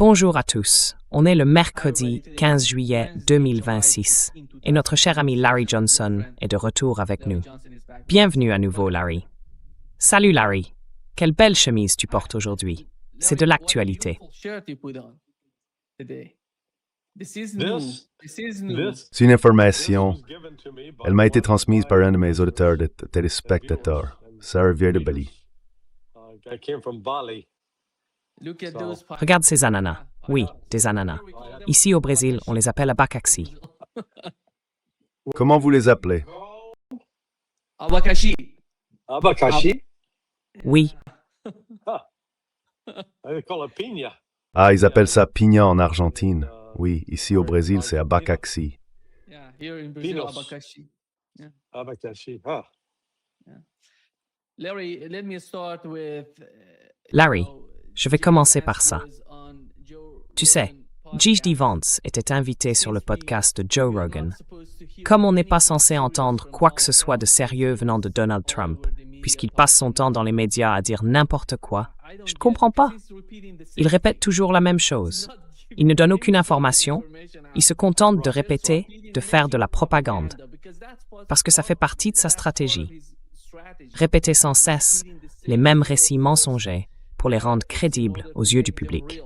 Bonjour à tous. On est le mercredi 15 juillet 2026 et notre cher ami Larry Johnson est de retour avec nous. Bienvenue à nouveau, Larry. Salut, Larry. Quelle belle chemise tu portes aujourd'hui. C'est de l'actualité. C'est une information. Elle m'a été transmise par un de mes auditeurs de téléspectateurs. Ça vient de Bali. Regarde ces ananas. Oui, des ananas. Ici au Brésil, on les appelle abacaxi. Comment vous les appelez? Abacaxi. Abacaxi? Oui, They call it piña. Ah, ils appellent ça piña en Argentine. Oui, ici au Brésil, c'est abacaxi. Yeah, here in Brazil, Pinos. abacaxi. Abacaxi. Ah. Larry, let me start with. Larry, je vais commencer par ça. Tu sais, J.D. Vance était invité sur le podcast de Joe Rogan. Comme on n'est pas censé entendre quoi que ce soit de sérieux venant de Donald Trump, puisqu'il passe son temps dans les médias à dire n'importe quoi, je ne comprends pas. Il répète toujours la même chose. Il ne donne aucune information. Il se contente de répéter, de faire de la propagande. Parce que ça fait partie de sa stratégie. Répéter sans cesse les mêmes récits mensongers pour les rendre crédibles aux yeux du public.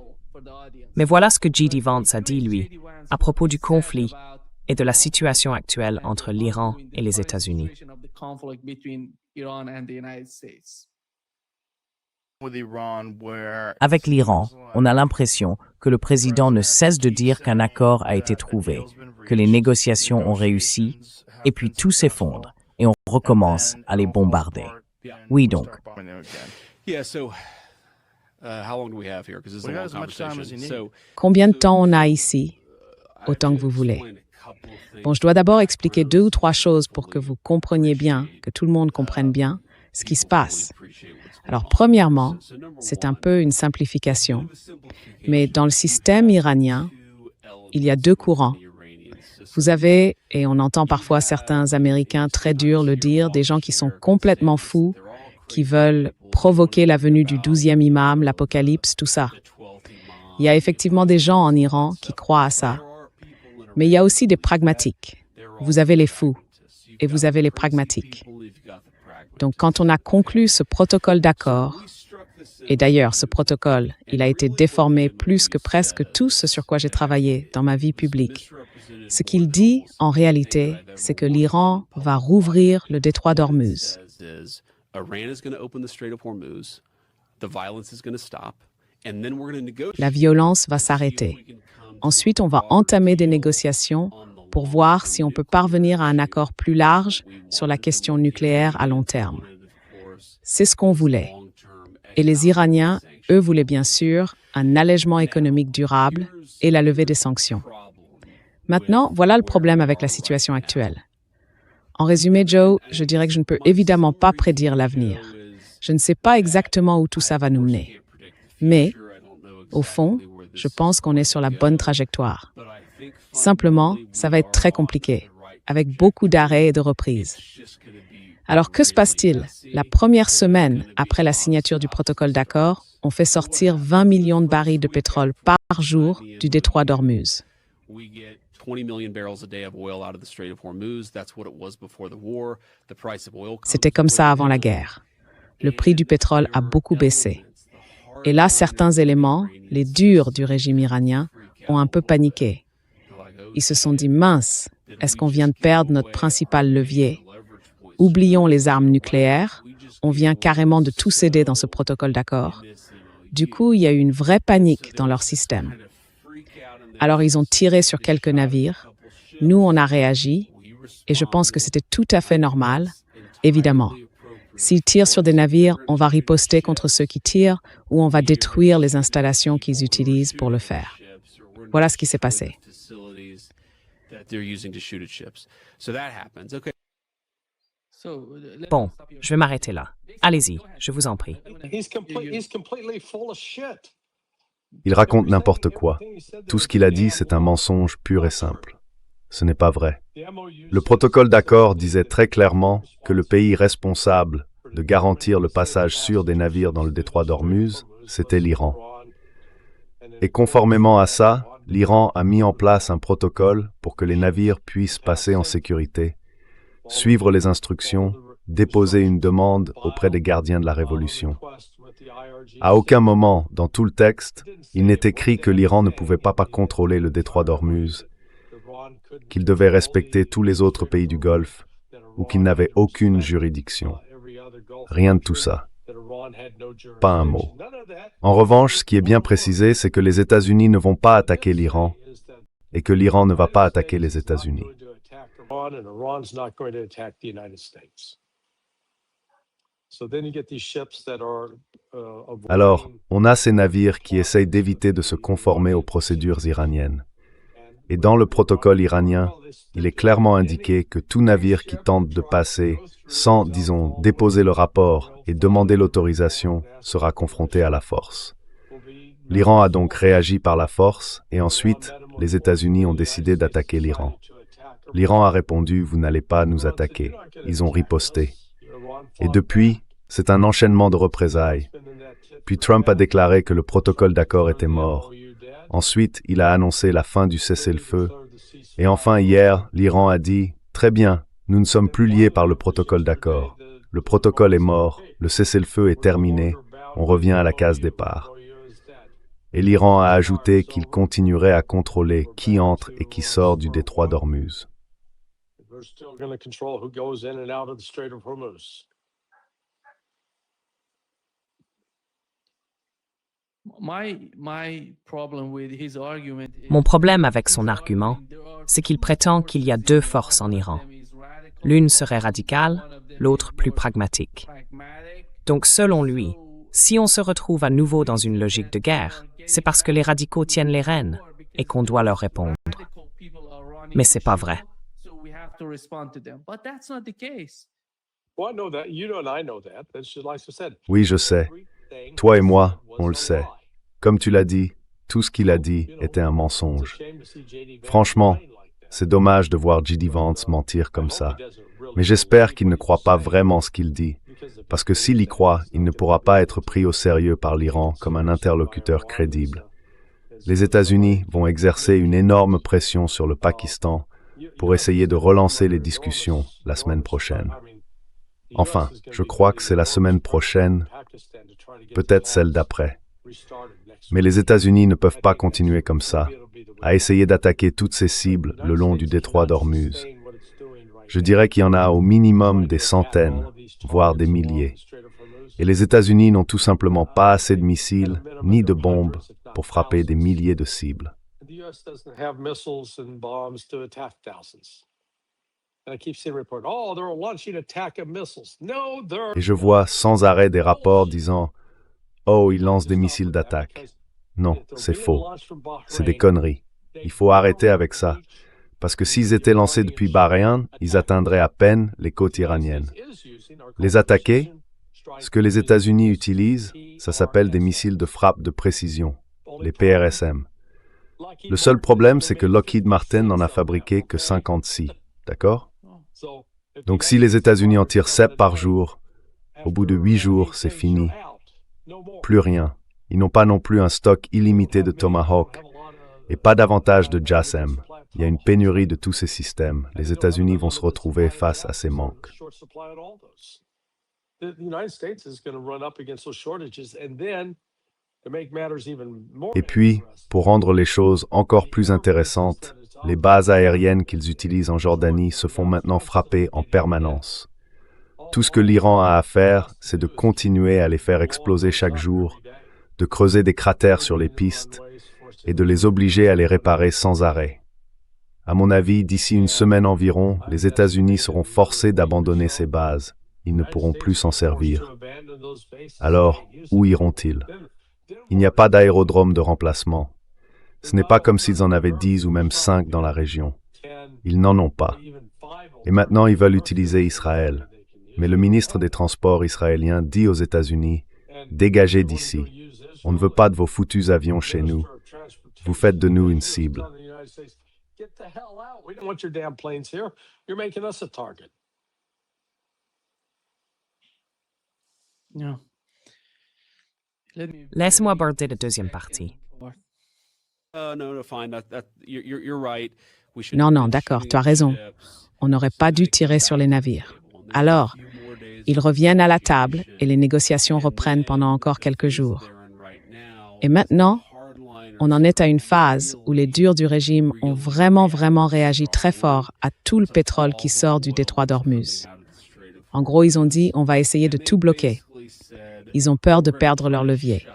Mais voilà ce que J.D. Vance a dit, lui, à propos du conflit et de la situation actuelle entre l'Iran et les États-Unis. Avec l'Iran, on a l'impression que le président ne cesse de dire qu'un accord a été trouvé, que les négociations ont réussi, et puis tout s'effondre, et on recommence à les bombarder. Oui donc. Combien de temps on a ici? Autant que vous voulez. Bon, je dois d'abord expliquer 2 ou 3 choses pour que vous compreniez bien, que tout le monde comprenne bien ce qui se passe. Alors, premièrement, c'est un peu une simplification, mais dans le système iranien, il y a 2 courants. Vous avez, et on entend parfois certains Américains très durs le dire, des gens qui sont complètement fous, qui veulent provoquer la venue du 12e imam, l'apocalypse, tout ça. Il y a effectivement des gens en Iran qui croient à ça. Mais il y a aussi des pragmatiques. Vous avez les fous et vous avez les pragmatiques. Donc, quand on a conclu ce protocole d'accord, et d'ailleurs, ce protocole, il a été déformé plus que presque tout ce sur quoi j'ai travaillé dans ma vie publique. Ce qu'il dit, en réalité, c'est que l'Iran va rouvrir le détroit d'Ormuz. La violence va s'arrêter. Ensuite, on va entamer des négociations pour voir si on peut parvenir à un accord plus large sur la question nucléaire à long terme. C'est ce qu'on voulait. Et les Iraniens, eux, voulaient bien sûr un allègement économique durable et la levée des sanctions. Maintenant, voilà le problème avec la situation actuelle. En résumé, Joe, je dirais que je ne peux évidemment pas prédire l'avenir. Je ne sais pas exactement où tout ça va nous mener. Mais, au fond, je pense qu'on est sur la bonne trajectoire. Simplement, ça va être très compliqué, avec beaucoup d'arrêts et de reprises. Alors, que se passe-t-il? La première semaine après la signature du protocole d'accord, on fait sortir 20 millions de barils de pétrole par jour du détroit d'Ormuz. C'était comme ça avant la guerre. Le prix du pétrole a beaucoup baissé. Et là, certains éléments, les durs du régime iranien, ont un peu paniqué. Ils se sont dit, mince, est-ce qu'on vient de perdre notre principal levier? Oublions les armes nucléaires, on vient carrément de tout céder dans ce protocole d'accord. Du coup, il y a eu une vraie panique dans leur système. Alors, ils ont tiré sur quelques navires. Nous, on a réagi, et je pense que c'était tout à fait normal, évidemment. S'ils tirent sur des navires, on va riposter contre ceux qui tirent ou on va détruire les installations qu'ils utilisent pour le faire. Voilà ce qui s'est passé. Bon, je vais m'arrêter là. Allez-y, je vous en prie. He's completely full of shit. Il raconte n'importe quoi. Tout ce qu'il a dit, c'est un mensonge pur et simple. Ce n'est pas vrai. Le protocole d'accord disait très clairement que le pays responsable de garantir le passage sûr des navires dans le détroit d'Ormuz, c'était l'Iran. Et conformément à ça, l'Iran a mis en place un protocole pour que les navires puissent passer en sécurité, suivre les instructions, déposer une demande auprès des gardiens de la Révolution. À aucun moment, dans tout le texte, il n'est écrit que l'Iran ne pouvait pas contrôler le détroit d'Ormuz, qu'il devait respecter tous les autres pays du Golfe, ou qu'il n'avait aucune juridiction. Rien de tout ça. Pas un mot. En revanche, ce qui est bien précisé, c'est que les États-Unis ne vont pas attaquer l'Iran et que l'Iran ne va pas attaquer les États-Unis. Alors, on a ces navires qui essayent d'éviter de se conformer aux procédures iraniennes. Et dans le protocole iranien, il est clairement indiqué que tout navire qui tente de passer sans, disons, déposer le rapport et demander l'autorisation sera confronté à la force. L'Iran a donc réagi par la force et ensuite, les États-Unis ont décidé d'attaquer l'Iran. L'Iran a répondu « Vous n'allez pas nous attaquer ». Ils ont riposté. Et depuis, c'est un enchaînement de représailles. Puis Trump a déclaré que le protocole d'accord était mort. Ensuite, il a annoncé la fin du cessez-le-feu. Et enfin, hier, l'Iran a dit « Très bien, nous ne sommes plus liés par le protocole d'accord. Le protocole est mort, le cessez-le-feu est terminé, on revient à la case départ. » Et l'Iran a ajouté qu'il continuerait à contrôler qui entre et qui sort du détroit d'Ormuz. Mon problème avec son argument, c'est qu'il prétend qu'il y a deux forces en Iran. L'une serait radicale, l'autre plus pragmatique. Donc selon lui, si on se retrouve à nouveau dans une logique de guerre, c'est parce que les radicaux tiennent les rênes et qu'on doit leur répondre. Mais c'est pas vrai. Oui, je sais. Toi et moi, on le sait. Comme tu l'as dit, tout ce qu'il a dit était un mensonge. Franchement, c'est dommage de voir J.D. Vance mentir comme ça. Mais j'espère qu'il ne croit pas vraiment ce qu'il dit, parce que s'il y croit, il ne pourra pas être pris au sérieux par l'Iran comme un interlocuteur crédible. Les États-Unis vont exercer une énorme pression sur le Pakistan pour essayer de relancer les discussions la semaine prochaine. Enfin, je crois que c'est la semaine prochaine, peut-être celle d'après. Mais les États-Unis ne peuvent pas continuer comme ça, à essayer d'attaquer toutes ces cibles le long du détroit d'Ormuz. Je dirais qu'il y en a au minimum des centaines, voire des milliers. Et les États-Unis n'ont tout simplement pas assez de missiles ni de bombes pour frapper des milliers de cibles. Et je vois sans arrêt des rapports disant « Oh, ils lancent des missiles d'attaque ». Non, c'est faux. C'est des conneries. Il faut arrêter avec ça. Parce que s'ils étaient lancés depuis Bahreïn, ils atteindraient à peine les côtes iraniennes. Les attaquer, ce que les États-Unis utilisent, ça s'appelle des missiles de frappe de précision, les PRSM. Le seul problème, c'est que Lockheed Martin n'en a fabriqué que 56, d'accord? Donc si les États-Unis en tirent 7 par jour, au bout de 8 jours, c'est fini. Plus rien. Ils n'ont pas non plus un stock illimité de Tomahawk et pas davantage de JASSM. Il y a une pénurie de tous ces systèmes. Les États-Unis vont se retrouver face à ces manques. Et puis, pour rendre les choses encore plus intéressantes, les bases aériennes qu'ils utilisent en Jordanie se font maintenant frapper en permanence. Tout ce que l'Iran a à faire, c'est de continuer à les faire exploser chaque jour, de creuser des cratères sur les pistes et de les obliger à les réparer sans arrêt. À mon avis, d'ici une semaine environ, les États-Unis seront forcés d'abandonner ces bases. Ils ne pourront plus s'en servir. Alors, où iront-ils? Il n'y a pas d'aérodrome de remplacement. Ce n'est pas comme s'ils en avaient 10 ou même 5 dans la région. Ils n'en ont pas. Et maintenant, ils veulent utiliser Israël. Mais le ministre des Transports israélien dit aux États-Unis « Dégagez d'ici. On ne veut pas de vos foutus avions chez nous. Vous faites de nous une cible. » Laisse-moi aborder la deuxième partie. Non, non, d'accord, tu as raison. On n'aurait pas dû tirer sur les navires. Alors, ils reviennent à la table et les négociations reprennent pendant encore quelques jours. Et maintenant, on en est à une phase où les durs du régime ont vraiment réagi très fort à tout le pétrole qui sort du détroit d'Ormuz. En gros, ils ont dit on va essayer de tout bloquer. Ils ont peur de perdre leur levier.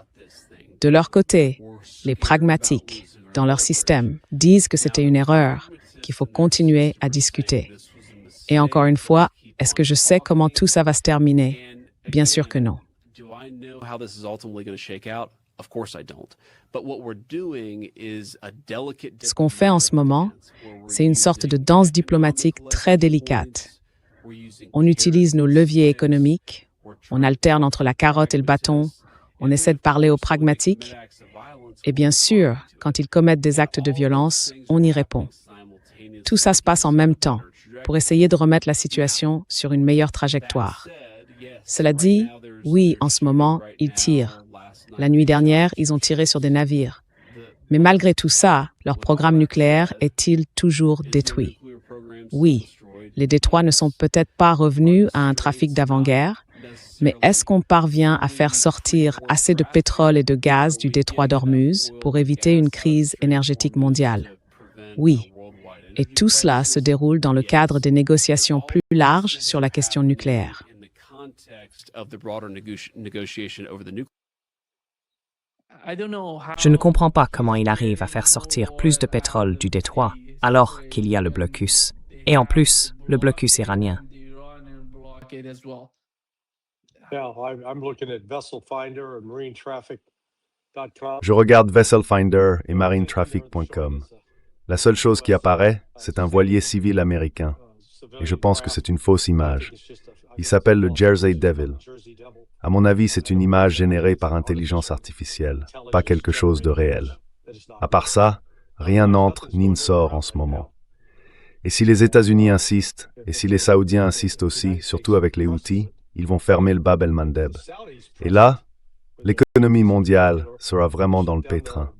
De leur côté, les pragmatiques, dans leur système, disent que c'était une erreur, qu'il faut continuer à discuter. Et encore une fois, est-ce que je sais comment tout ça va se terminer? Bien sûr que non. Ce qu'on fait en ce moment, c'est une sorte de danse diplomatique très délicate. On utilise nos leviers économiques, on alterne entre la carotte et le bâton, on essaie de parler aux pragmatiques. Et bien sûr, quand ils commettent des actes de violence, on y répond. Tout ça se passe en même temps, pour essayer de remettre la situation sur une meilleure trajectoire. Cela dit, oui, en ce moment, ils tirent. La nuit dernière, ils ont tiré sur des navires. Mais malgré tout ça, leur programme nucléaire est-il toujours détruit? Oui, les détroits ne sont peut-être pas revenus à un trafic d'avant-guerre, mais est-ce qu'on parvient à faire sortir assez de pétrole et de gaz du détroit d'Ormuz pour éviter une crise énergétique mondiale? Oui. Et tout cela se déroule dans le cadre des négociations plus larges sur la question nucléaire. Je ne comprends pas comment il arrive à faire sortir plus de pétrole du détroit alors qu'il y a le blocus. Et en plus, le blocus iranien. Je regarde VesselFinder et MarineTraffic.com. La seule chose qui apparaît, c'est un voilier civil américain. Et je pense que c'est une fausse image. Il s'appelle le Jersey Devil. À mon avis, c'est une image générée par intelligence artificielle, pas quelque chose de réel. À part ça, rien n'entre ni ne sort en ce moment. Et si les États-Unis insistent, et si les Saoudiens insistent aussi, surtout avec les Houthis, ils vont fermer le Bab el-Mandeb. Et là, l'économie mondiale sera vraiment dans le pétrin.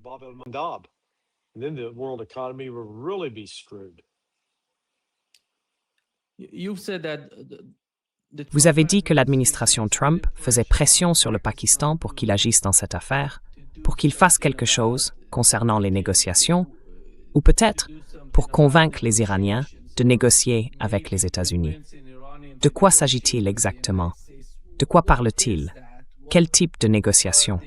Vous avez dit que l'administration Trump faisait pression sur le Pakistan pour qu'il agisse dans cette affaire, pour qu'il fasse quelque chose concernant les négociations, ou peut-être pour convaincre les Iraniens de négocier avec les États-Unis. De quoi s'agit-il exactement? De quoi parle-t-il? Quel type de négociation?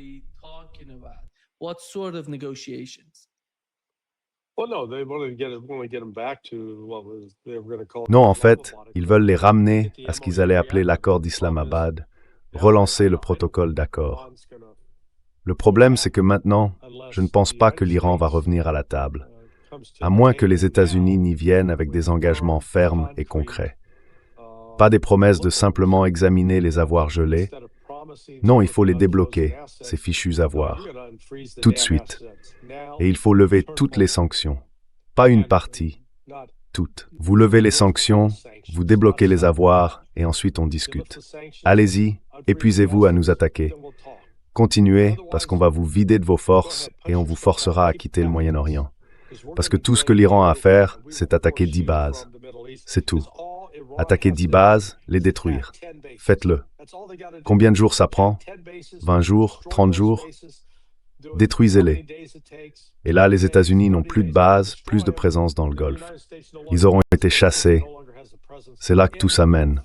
Non, en fait, ils veulent les ramener à ce qu'ils allaient appeler l'accord d'Islamabad, relancer le protocole d'accord. Le problème, c'est que maintenant, je ne pense pas que l'Iran va revenir à la table, à moins que les États-Unis n'y viennent avec des engagements fermes et concrets. Pas des promesses de simplement examiner les avoirs gelés. Non, il faut les débloquer, ces fichus avoirs, tout de suite. Et il faut lever toutes les sanctions. Pas une partie, toutes. Vous levez les sanctions, vous débloquez les avoirs, et ensuite on discute. Allez-y, épuisez-vous à nous attaquer. Continuez, parce qu'on va vous vider de vos forces, et on vous forcera à quitter le Moyen-Orient. Parce que tout ce que l'Iran a à faire, c'est attaquer 10 bases. C'est tout. Attaquer 10 bases, les détruire. Faites-le. Combien de jours ça prend? 20 jours? 30 jours? Détruisez-les. Et là, les États-Unis n'ont plus de base, plus de présence dans le Golfe. Ils auront été chassés. C'est là que tout ça mène.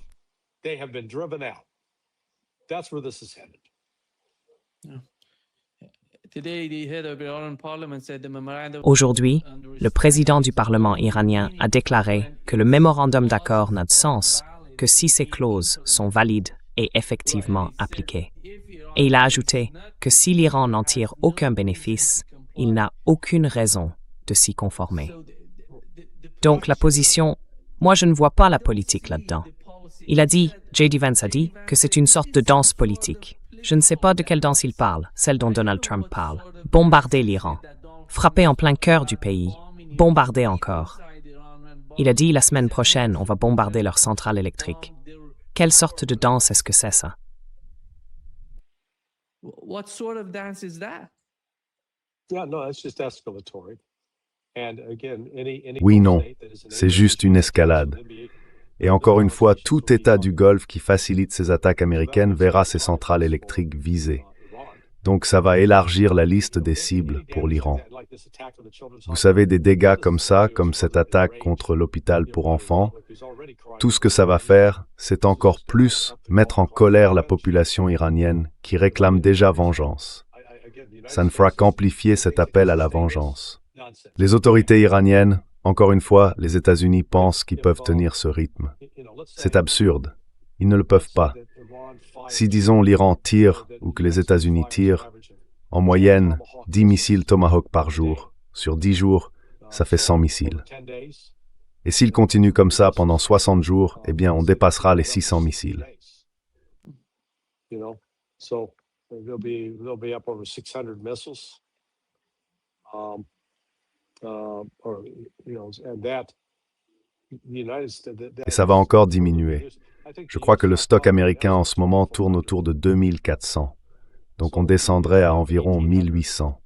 Aujourd'hui, le président du Parlement iranien a déclaré que le mémorandum d'accord n'a de sens que si ces clauses sont valides et effectivement appliquées. Et il a ajouté que si l'Iran n'en tire aucun bénéfice, il n'a aucune raison de s'y conformer. Donc la position, moi je ne vois pas la politique là-dedans. Il a dit, J.D. Vance a dit, que c'est une sorte de danse politique. Je ne sais pas de quelle danse il parle, celle dont Donald Trump parle. Bombarder l'Iran. Frapper en plein cœur du pays. Bombarder encore. Il a dit la semaine prochaine, on va bombarder leur centrale électrique. Quelle sorte de danse est-ce que c'est ça? What sort of dance is that? Yeah, no, that's just escalatory. And again, any Oui, Gulf non, state that is an c'est juste une escalade. Et encore une fois, tout État du Golfe qui facilite ces attaques américaines verra ses centrales électriques visées. Donc ça va élargir la liste des cibles pour l'Iran. Vous savez, des dégâts comme ça, comme cette attaque contre l'hôpital pour enfants, tout ce que ça va faire, c'est encore plus mettre en colère la population iranienne qui réclame déjà vengeance. Ça ne fera qu'amplifier cet appel à la vengeance. Les autorités iraniennes, encore une fois, les États-Unis pensent qu'ils peuvent tenir ce rythme. C'est absurde. Ils ne le peuvent pas. Si, disons, l'Iran tire ou que les États-Unis tirent, en moyenne, 10 missiles Tomahawk par jour. Sur 10 jours, ça fait 100 missiles. Et s'ils continuent comme ça pendant 60 jours, eh bien, on dépassera les 600 missiles. Et ça va encore diminuer. Je crois que le stock américain en ce moment tourne autour de 2400. Donc on descendrait à environ 1800.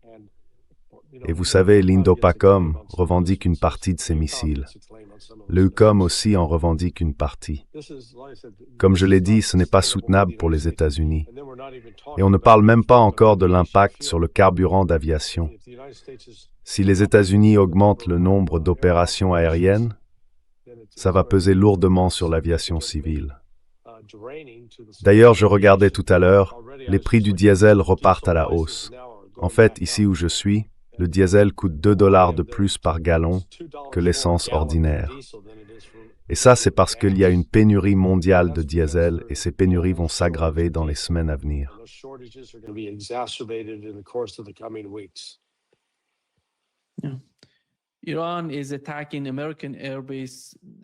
Et vous savez, l'Indo-PACOM revendique une partie de ces missiles. Le EUCOM aussi en revendique une partie. Comme je l'ai dit, ce n'est pas soutenable pour les États-Unis. Et on ne parle même pas encore de l'impact sur le carburant d'aviation. Si les États-Unis augmentent le nombre d'opérations aériennes, ça va peser lourdement sur l'aviation civile. D'ailleurs, je regardais tout à l'heure, les prix du diesel repartent à la hausse. En fait, ici où je suis, le diesel coûte 2 $ de plus par gallon que l'essence ordinaire. Et ça, c'est parce qu'il y a une pénurie mondiale de diesel et ces pénuries vont s'aggraver dans les semaines à venir.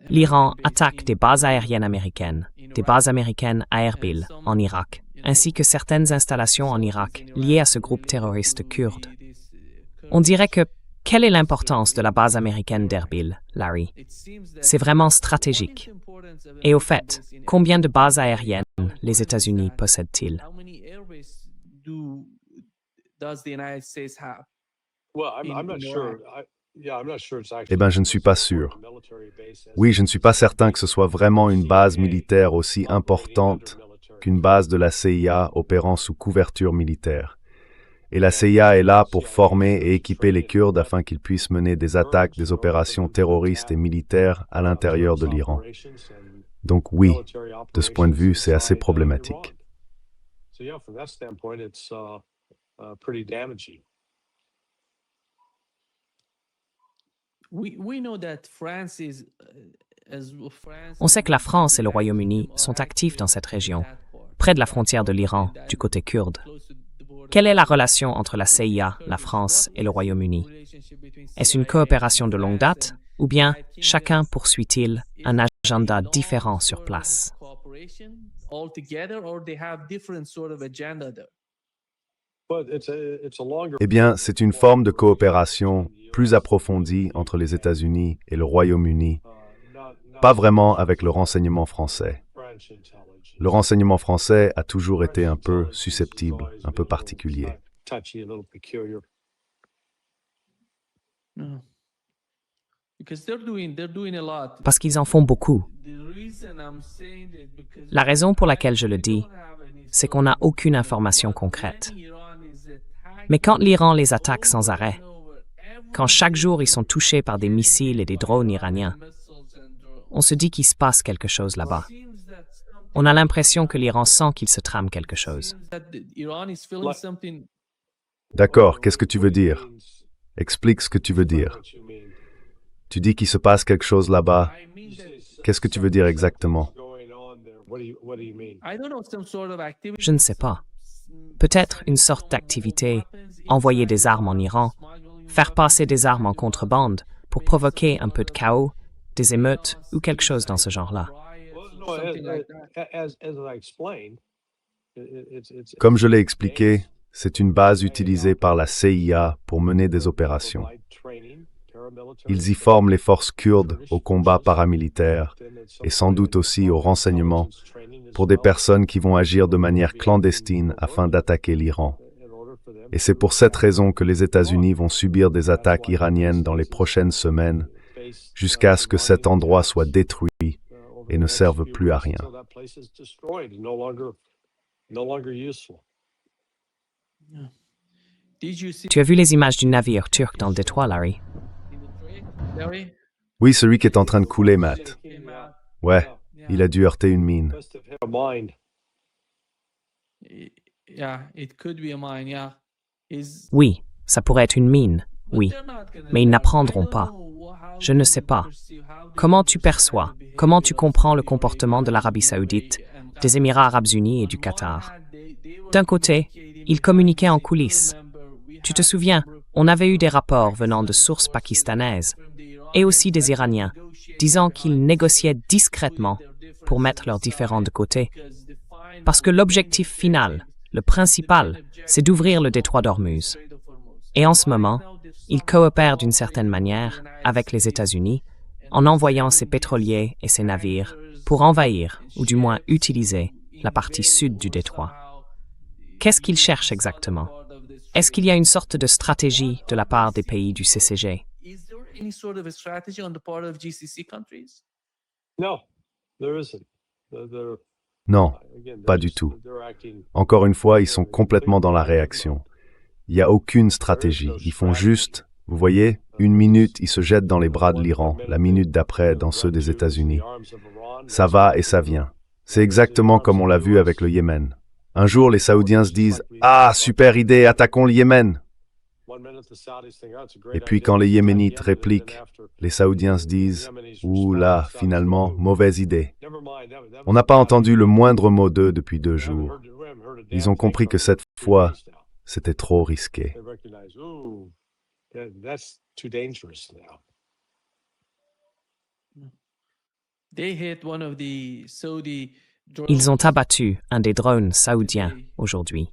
L'Iran attaque des bases aériennes américaines, des bases américaines à Erbil, en Irak, ainsi que certaines installations en Irak liées à ce groupe terroriste kurde. On dirait que quelle est l'importance de la base américaine d'Erbil, Larry? C'est vraiment stratégique. Et au fait, combien de bases aériennes les États-Unis possèdent-ils? Eh bien, je ne suis pas sûr. Oui, je ne suis pas certain que ce soit vraiment une base militaire aussi importante qu'une base de la CIA opérant sous couverture militaire. Et la CIA est là pour former et équiper les Kurdes afin qu'ils puissent mener des attaques, des opérations terroristes et militaires à l'intérieur de l'Iran. Donc oui, de ce point de vue, c'est assez problématique. On sait que la France et le Royaume-Uni sont actifs dans cette région, près de la frontière de l'Iran, du côté kurde. Quelle est la relation entre la CIA, la France et le Royaume-Uni? Est-ce une coopération de longue date ou bien chacun poursuit-il un agenda différent sur place? Eh bien, c'est une forme de coopération plus approfondie entre les États-Unis et le Royaume-Uni, pas vraiment avec le renseignement français. Le renseignement français a toujours été un peu susceptible, un peu particulier. Parce qu'ils en font beaucoup. La raison pour laquelle je le dis, c'est qu'on n'a aucune information concrète. Mais quand l'Iran les attaque sans arrêt, quand chaque jour ils sont touchés par des missiles et des drones iraniens, on se dit qu'il se passe quelque chose là-bas. On a l'impression que l'Iran sent qu'il se trame quelque chose. D'accord, qu'est-ce que tu veux dire? Explique ce que tu veux dire. Tu dis qu'il se passe quelque chose là-bas. Qu'est-ce que tu veux dire exactement? Je ne sais pas. Peut-être une sorte d'activité, envoyer des armes en Iran, faire passer des armes en contrebande pour provoquer un peu de chaos, des émeutes ou quelque chose dans ce genre-là. Comme je l'ai expliqué, c'est une base utilisée par la CIA pour mener des opérations. Ils y forment les forces kurdes au combat paramilitaire et sans doute aussi au renseignement pour des personnes qui vont agir de manière clandestine afin d'attaquer l'Iran. Et c'est pour cette raison que les États-Unis vont subir des attaques iraniennes dans les prochaines semaines, jusqu'à ce que cet endroit soit détruit et ne serve plus à rien. Tu as vu les images du navire turc dans le détroit, Larry? Larry? Oui, celui qui est en train de couler, Matt. Ouais, il a dû heurter une mine. Yeah, it could be a mine, yeah. Oui, ça pourrait être une mine, oui. Mais ils n'apprendront pas. Je ne sais pas. Comment tu perçois, comment tu comprends le comportement de l'Arabie saoudite, des Émirats arabes unis et du Qatar? D'un côté, ils communiquaient en coulisses. Tu te souviens, on avait eu des rapports venant de sources pakistanaises et aussi des Iraniens, disant qu'ils négociaient discrètement pour mettre leurs différends de côté. Parce que l'objectif final, le principal, c'est d'ouvrir le détroit d'Ormuz. Et en ce moment, ils coopèrent d'une certaine manière avec les États-Unis en envoyant ses pétroliers et ses navires pour envahir, ou du moins utiliser, la partie sud du détroit. Qu'est-ce qu'ils cherchent exactement? Est-ce qu'il y a une sorte de stratégie de la part des pays du CCG? Is there any sort of a strategy on the part of GCC countries? No, there isn't. They're- Non, again, pas they're du just- tout. they're acting- Encore une fois, ils sont complètement dans la réaction. Il n'y a aucune stratégie. Ils font juste, vous voyez, une minute, ils se jettent dans les bras de l'Iran, la minute d'après, dans ceux des États-Unis. Ça va et ça vient. C'est exactement comme on l'a vu avec le Yémen. Un jour, les Saoudiens se disent « Ah, super idée, attaquons le Yémen !» Et puis quand les Yéménites répliquent, les Saoudiens se disent « Ouh là, finalement, mauvaise idée. » On n'a pas entendu le moindre mot d'eux depuis 2 jours. Ils ont compris que cette fois, c'était trop risqué. They hit one of the Saudi drones Ils ont abattu un des drones saoudiens aujourd'hui.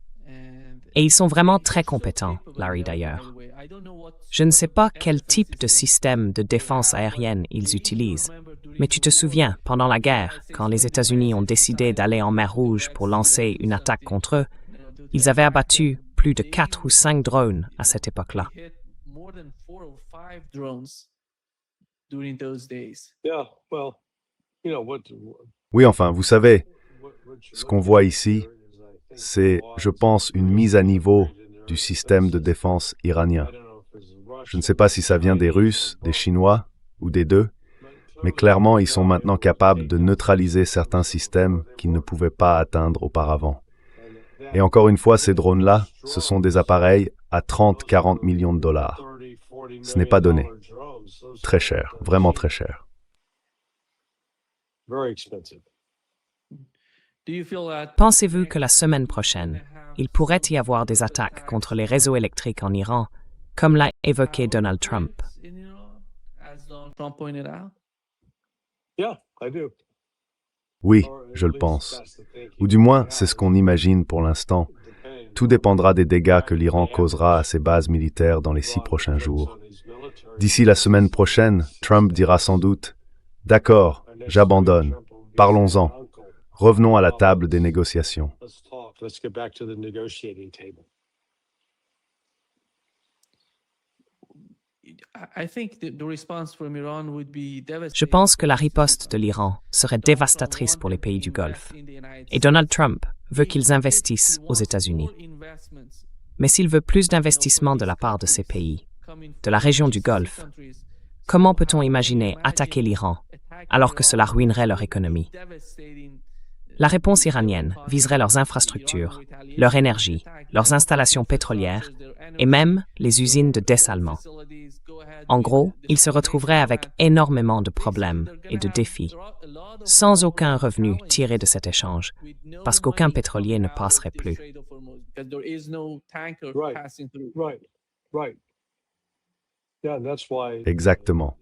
Et ils sont vraiment très compétents, Larry d'ailleurs. Je ne sais pas quel type de système de défense aérienne ils utilisent, mais tu te souviens, pendant la guerre, quand les États-Unis ont décidé d'aller en mer Rouge pour lancer une attaque contre eux, ils avaient abattu plus de 4 ou 5 drones à cette époque-là. hit more than 4 or 5 drones during those days. Yeah, well, you know what? Oui, enfin, vous savez, ce qu'on voit ici, c'est, je pense, une mise à niveau du système de défense iranien. Je ne sais pas si ça vient des Russes, des Chinois ou des deux, mais clairement, ils sont maintenant capables de neutraliser certains systèmes qu'ils ne pouvaient pas atteindre auparavant. Et encore une fois, ces drones-là, ce sont des appareils à 30-40 millions de dollars. Ce n'est pas donné. Très cher, vraiment très cher. Very expensive. Do you feel that Pensez-vous que la semaine prochaine, il pourrait y avoir des attaques contre les réseaux électriques en Iran, comme l'a évoqué Donald Trump? in Iran, as Donald Trump pointed out? Yeah, I do. Oui, je le pense. Ou du moins, c'est ce qu'on imagine pour l'instant. Tout dépendra des dégâts que l'Iran causera à ses bases militaires dans les 6 prochains jours. D'ici la semaine prochaine, Trump dira sans doute « D'accord, j'abandonne. Parlons-en. Revenons à la table des négociations. » Let's talk. Let's get back to the negotiating table. I think the response from Iran would be devastating. Je pense que la riposte de l'Iran serait dévastatrice pour les pays du Golfe. Et Donald Trump veut qu'ils investissent aux États-Unis. Mais s'il veut plus d'investissements de la part de ces pays, de la région du Golfe, comment peut-on imaginer attaquer l'Iran alors que cela ruinerait leur économie? La réponse iranienne viserait leurs infrastructures, leur énergie, leurs installations pétrolières et même les usines de dessalement. En gros, ils se retrouveraient avec énormément de problèmes et de défis, sans aucun revenu tiré de cet échange, parce qu'aucun pétrolier ne passerait plus. Right. Right. Yeah, that's why. Exactement.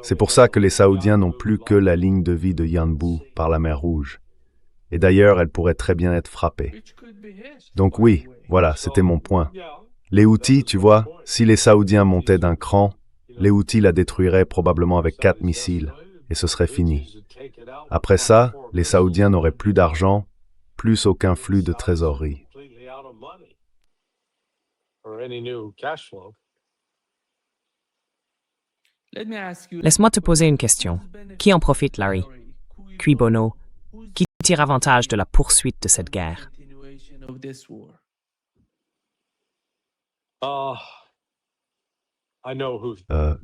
C'est pour ça que les Saoudiens n'ont plus que la ligne de vie de Yanbu par la mer Rouge. Et d'ailleurs, elle pourrait très bien être frappée. Donc oui, voilà, c'était mon point. Les Houthis, tu vois, si les Saoudiens montaient d'un cran, les Houthis la détruiraient probablement avec 4 missiles, et ce serait fini. Après ça, les Saoudiens n'auraient plus d'argent, plus aucun flux de trésorerie. or any new cash flow. Laisse-moi te poser une question. Qui en profite, Larry? Cui bono? Qui tire avantage de la poursuite de cette guerre?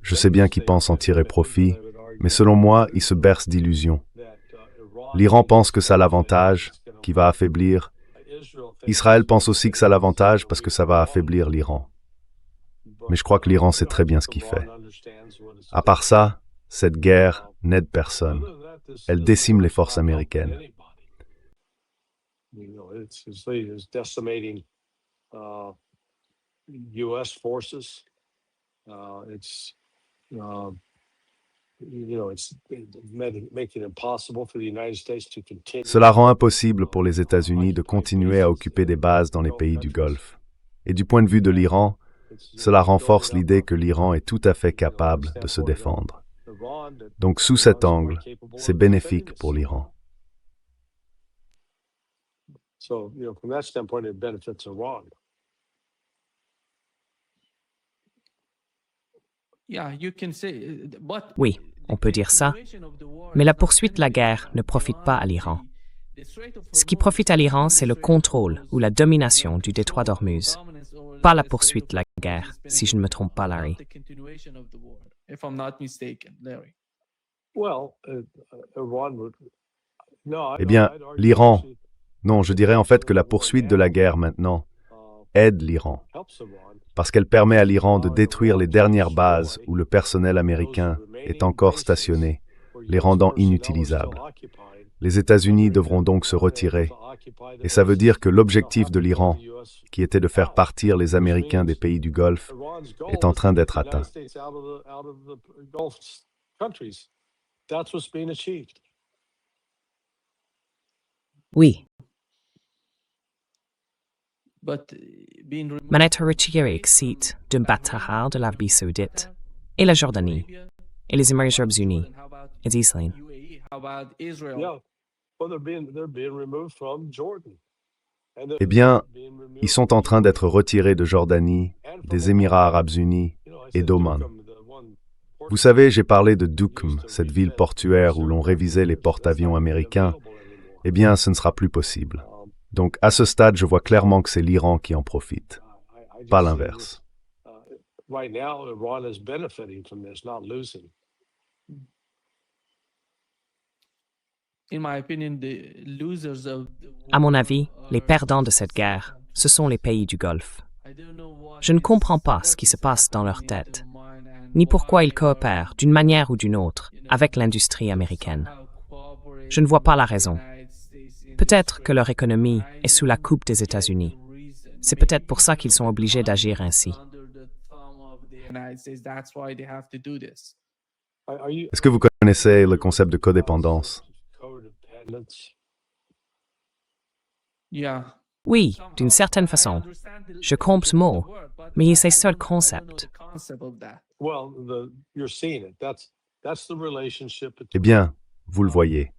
Je sais bien qu'ils pensent en tirer profit, mais selon moi, ils se bercent d'illusions. L'Iran pense que ça l'avantage, qui va affaiblir. Israël pense aussi que ça l'avantage parce que ça va affaiblir l'Iran. Mais je crois que l'Iran sait très bien ce qu'il fait. À part ça, cette guerre n'aide personne. Elle décime les forces américaines. It's decimating U.S. forces. It's making it impossible for the United States to continue. Cela rend impossible pour les États-Unis de continuer à occuper des bases dans les pays du Golfe. Et du point de vue de l'Iran, cela renforce l'idée que l'Iran est tout à fait capable de se défendre. Donc, sous cet angle, c'est bénéfique pour l'Iran. So, from that standpoint, it benefits Iran. Oui, on peut dire ça, mais la poursuite de la guerre ne profite pas à l'Iran. Ce qui profite à l'Iran, c'est le contrôle ou la domination du détroit d'Ormuz, pas la poursuite de la guerre, si je ne me trompe pas, Larry. Eh bien, l'Iran, non, je dirais en fait que la poursuite de la guerre maintenant aide l'Iran, parce qu'elle permet à l'Iran de détruire les dernières bases où le personnel américain est encore stationné, les rendant inutilisables. Les États-Unis devront donc se retirer, et ça veut dire que l'objectif de l'Iran, qui était de faire partir les Américains des pays du Golfe, est en train d'être atteint. Oui, Man être retiré site d'un Battahar de l'Arabie Saoudite, et la Jordanie, et les Émirats arabes unis, et Israël. Eh bien, ils sont en train d'être retirés de Jordanie, des Émirats arabes unis et d'Oman. Vous savez, j'ai parlé de Dukm, cette ville portuaire où l'on révisait les porte-avions américains. Eh bien, ce ne sera plus possible. Donc, à ce stade, je vois clairement que c'est l'Iran qui en profite, pas l'inverse. À mon avis, les perdants de cette guerre, ce sont les pays du Golfe. Je ne comprends pas ce qui se passe dans leur tête, ni pourquoi ils coopèrent, d'une manière ou d'une autre, avec l'industrie américaine. Je ne vois pas la raison. Peut-être que leur économie est sous la coupe des États-Unis. C'est peut-être pour ça qu'ils sont obligés d'agir ainsi. Est-ce que vous connaissez le concept de codépendance? Oui, d'une certaine façon. Je comprends ce mot, mais c'est ça le concept. Eh bien, vous le voyez.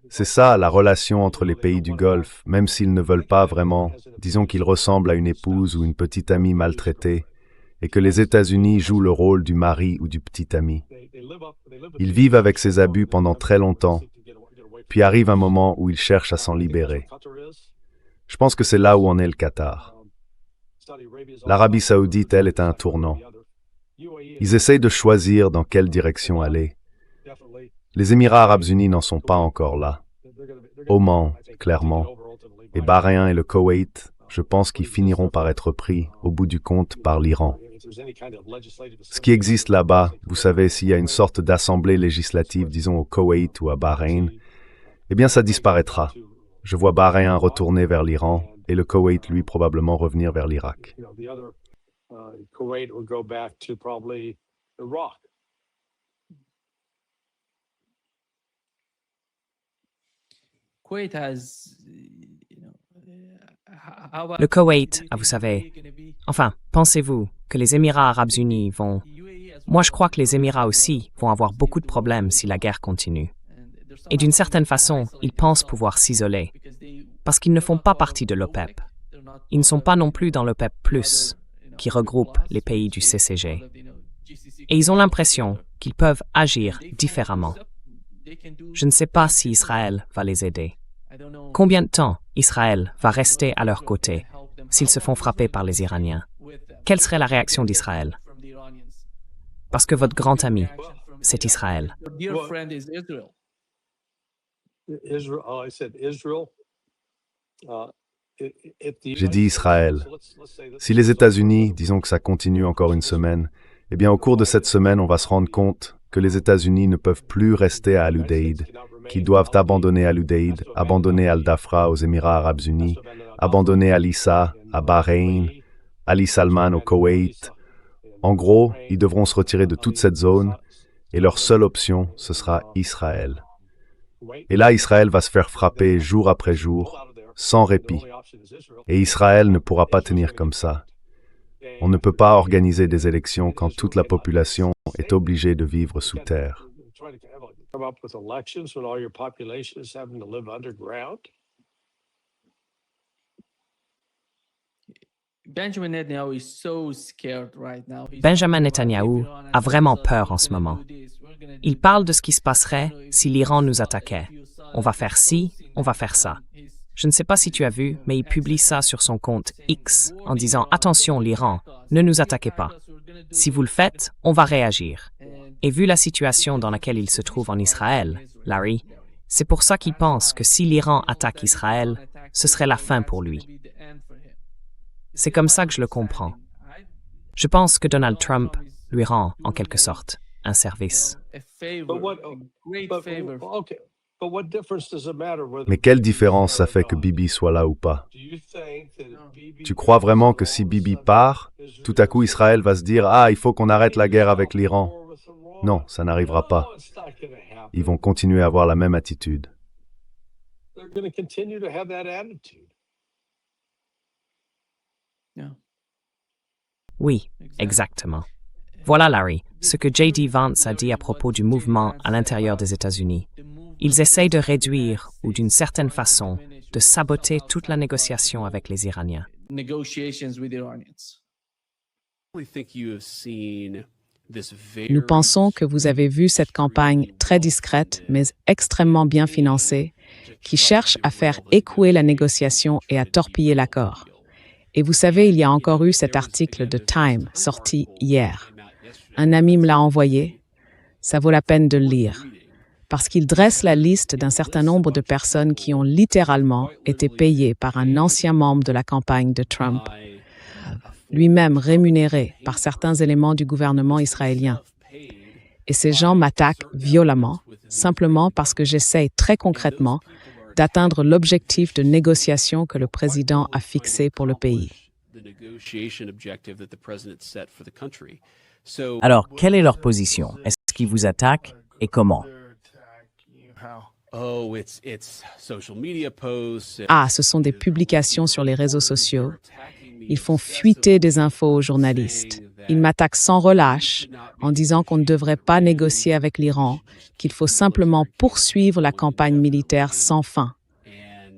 C'est ça la relation entre les pays du Golfe, même s'ils ne veulent pas vraiment, disons qu'ils ressemblent à une épouse ou une petite amie maltraitée, et que les États-Unis jouent le rôle du mari ou du petit ami. Ils vivent avec ces abus pendant très longtemps, puis arrive un moment où ils cherchent à s'en libérer. Je pense que c'est là où en est le Qatar. L'Arabie saoudite, elle, est à un tournant. Ils essayent de choisir dans quelle direction aller. Les Émirats arabes unis n'en sont pas encore là. Oman, clairement, et Bahreïn et le Koweït, je pense qu'ils finiront par être pris, au bout du compte, par l'Iran. Ce qui existe là-bas, vous savez, s'il y a une sorte d'assemblée législative, disons au Koweït ou à Bahreïn, eh bien ça disparaîtra. Je vois Bahreïn retourner vers l'Iran et le Koweït, lui, probablement revenir vers l'Irak. Le Koweït, vous savez, enfin, pensez-vous que les Émirats arabes unis vont... Moi, je crois que les Émirats aussi vont avoir beaucoup de problèmes si la guerre continue. Et d'une certaine façon, ils pensent pouvoir s'isoler, parce qu'ils ne font pas partie de l'OPEP. Ils ne sont pas non plus dans l'OPEP+, qui regroupe les pays du CCG. Et ils ont l'impression qu'ils peuvent agir différemment. Je ne sais pas si Israël va les aider. Combien de temps Israël va rester à leur côté s'ils se font frapper par les Iraniens? Quelle serait la réaction d'Israël? Parce que votre grand ami, c'est Israël. Dear friend is Israel. Israel, I said Israel. J'ai dit Israël. Si les États-Unis, disons que ça continue encore une semaine, eh bien au cours de cette semaine, on va se rendre compte que les États-Unis ne peuvent plus rester à Al-Udeid, qu'ils doivent abandonner Al-Udeid, abandonner Al-Dafra aux Émirats arabes unis, abandonner Al-Issa à Bahreïn, Ali Salman au Koweït. En gros, ils devront se retirer de toute cette zone et leur seule option, ce sera Israël. Et là, Israël va se faire frapper jour après jour, sans répit. Et Israël ne pourra pas tenir comme ça. On ne peut pas organiser des élections quand toute la population est obligée de vivre sous terre. Come up with elections when all your population is having to live underground. Benjamin Netanyahu is so scared right now. Benjamin Netanyahou a vraiment peur en ce moment. Il parle de ce qui se passerait si l'Iran nous attaquait. On va faire ci, on va faire ça. Je ne sais pas si tu as vu, mais il publie ça sur son compte X en disant « Attention l'Iran, ne nous attaquez pas. Si vous le faites, on va réagir. » Et vu la situation dans laquelle il se trouve en Israël, Larry, c'est pour ça qu'il pense que si l'Iran attaque Israël, ce serait la fin pour lui. C'est comme ça que je le comprends. Je pense que Donald Trump lui rend, en quelque sorte, un service. Mais quelle différence ça fait que Bibi soit là ou pas? Tu crois vraiment que si Bibi part, tout à coup Israël va se dire « Ah, il faut qu'on arrête la guerre avec l'Iran ». Non, ça n'arrivera pas. Ils vont continuer à avoir la même attitude. Oui, exactement. Voilà, Larry, ce que J.D. Vance a dit à propos du mouvement à l'intérieur des États-Unis. Ils essayent de réduire, ou d'une certaine façon, de saboter toute la négociation avec les Iraniens. Nous pensons que vous avez vu cette campagne très discrète, mais extrêmement bien financée, qui cherche à faire échouer la négociation et à torpiller l'accord. Et vous savez, il y a encore eu cet article de Time sorti hier. Un ami me l'a envoyé. Ça vaut la peine de le lire. Parce qu'il dresse la liste d'un certain nombre de personnes qui ont littéralement été payées par un ancien membre de la campagne de Trump, lui-même rémunéré par certains éléments du gouvernement israélien. Et ces gens m'attaquent violemment, simplement parce que j'essaye très concrètement d'atteindre l'objectif de négociation que le président a fixé pour le pays. Alors, quelle est leur position? Est-ce qu'ils vous attaquent et comment? Ah, ce sont des publications sur les réseaux sociaux. Ils font fuiter des infos aux journalistes. Ils m'attaquent sans relâche en disant qu'on ne devrait pas négocier avec l'Iran, qu'il faut simplement poursuivre la campagne militaire sans fin.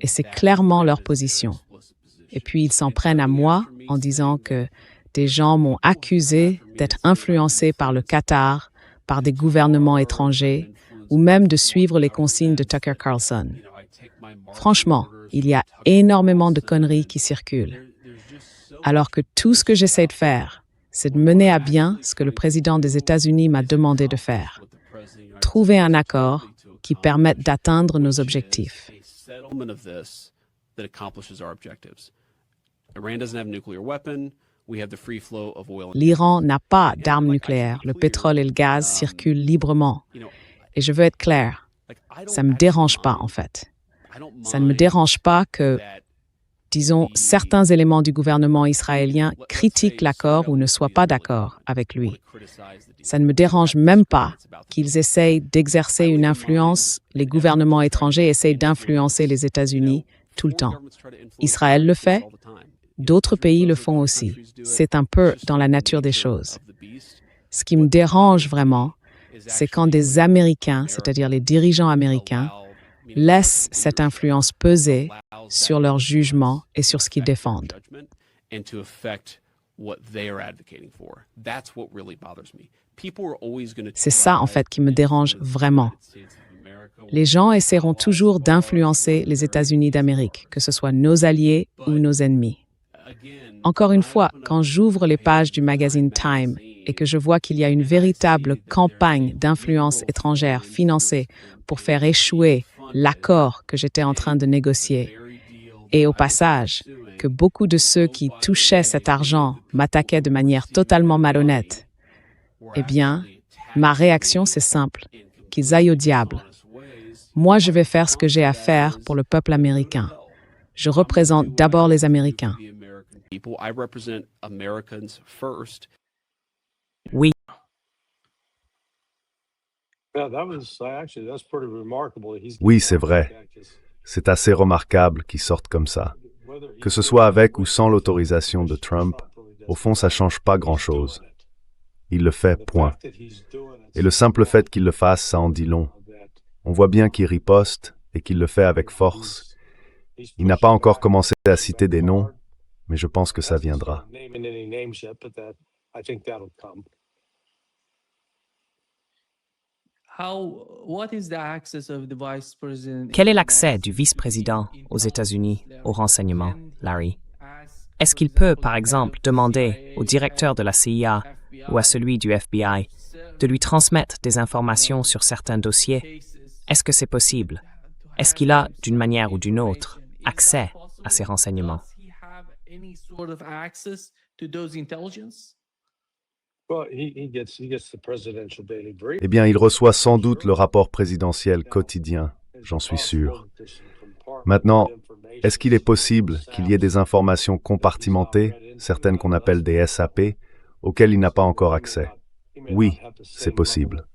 Et c'est clairement leur position. Et puis ils s'en prennent à moi en disant que des gens m'ont accusé d'être influencé par le Qatar, par des gouvernements étrangers, ou même de suivre les consignes de Tucker Carlson. Franchement, il y a énormément de conneries qui circulent. Alors que tout ce que j'essaie de faire, c'est de mener à bien ce que le président des États-Unis m'a demandé de faire. Trouver un accord qui permette d'atteindre nos objectifs. L'Iran n'a pas d'armes nucléaires. Le pétrole et le gaz circulent librement. Et je veux être clair, ça ne me dérange pas en fait. Ça ne me dérange pas que, disons, certains éléments du gouvernement israélien critiquent l'accord ou ne soient pas d'accord avec lui. Ça ne me dérange même pas qu'ils essayent d'exercer une influence, les gouvernements étrangers essayent d'influencer les États-Unis tout le temps. Israël le fait, d'autres pays le font aussi. C'est un peu dans la nature des choses. Ce qui me dérange vraiment, c'est quand des Américains, c'est-à-dire les dirigeants américains, laissent cette influence peser sur leur jugement et sur ce qu'ils défendent. C'est ça, en fait, qui me dérange vraiment. Les gens essaieront toujours d'influencer les États-Unis d'Amérique, que ce soit nos alliés ou nos ennemis. Encore une fois, quand j'ouvre les pages du magazine Time et que je vois qu'il y a une véritable campagne d'influence étrangère financée pour faire échouer l'accord que j'étais en train de négocier, et au passage, que beaucoup de ceux qui touchaient cet argent m'attaquaient de manière totalement malhonnête, eh bien, ma réaction, c'est simple, qu'ils aillent au diable. Moi, je vais faire ce que j'ai à faire pour le peuple américain. Je représente d'abord les Américains. Oui, Oui, c'est vrai. C'est assez remarquable qu'ils sortent comme ça. Que ce soit avec ou sans l'autorisation de Trump, au fond, ça change pas grand-chose. Il le fait, point. Et le simple fait qu'il le fasse, ça en dit long. On voit bien qu'il riposte et qu'il le fait avec force. Il n'a pas encore commencé à citer des noms, mais je pense que ça viendra. quel est l'accès du vice-président aux États-Unis aux renseignements, Larry? Est-ce qu'il peut, par exemple, demander au directeur de la CIA ou à celui du FBI de lui transmettre des informations sur certains dossiers? Est-ce que c'est possible? Est-ce qu'il a, d'une manière ou d'une autre, accès à ces renseignements? Eh bien, il reçoit sans doute le rapport présidentiel quotidien, j'en suis sûr. Maintenant, est-ce qu'il est possible qu'il y ait des informations compartimentées, certaines qu'on appelle des SAP, auxquelles il n'a pas encore accès? Oui, c'est possible.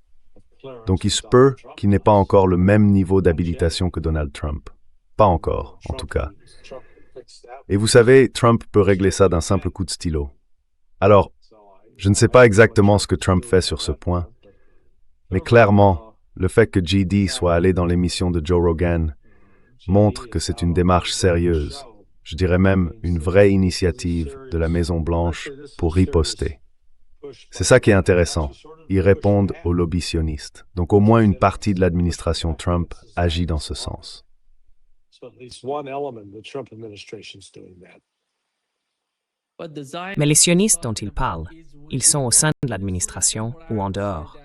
Donc il se peut qu'il n'ait pas encore le même niveau d'habilitation que Donald Trump. Pas encore, en tout cas. Et vous savez, Trump peut régler ça d'un simple coup de stylo. Alors, je ne sais pas exactement ce que Trump fait sur ce point, mais clairement, le fait que GD soit allé dans l'émission de Joe Rogan montre que c'est une démarche sérieuse, je dirais même une vraie initiative de la Maison-Blanche pour riposter. C'est ça qui est intéressant. Ils répondent aux lobbies sionistes. Donc au moins une partie de l'administration Trump agit dans ce sens. Mais les sionistes dont il parle, ils sont au sein de l'administration ou en dehors.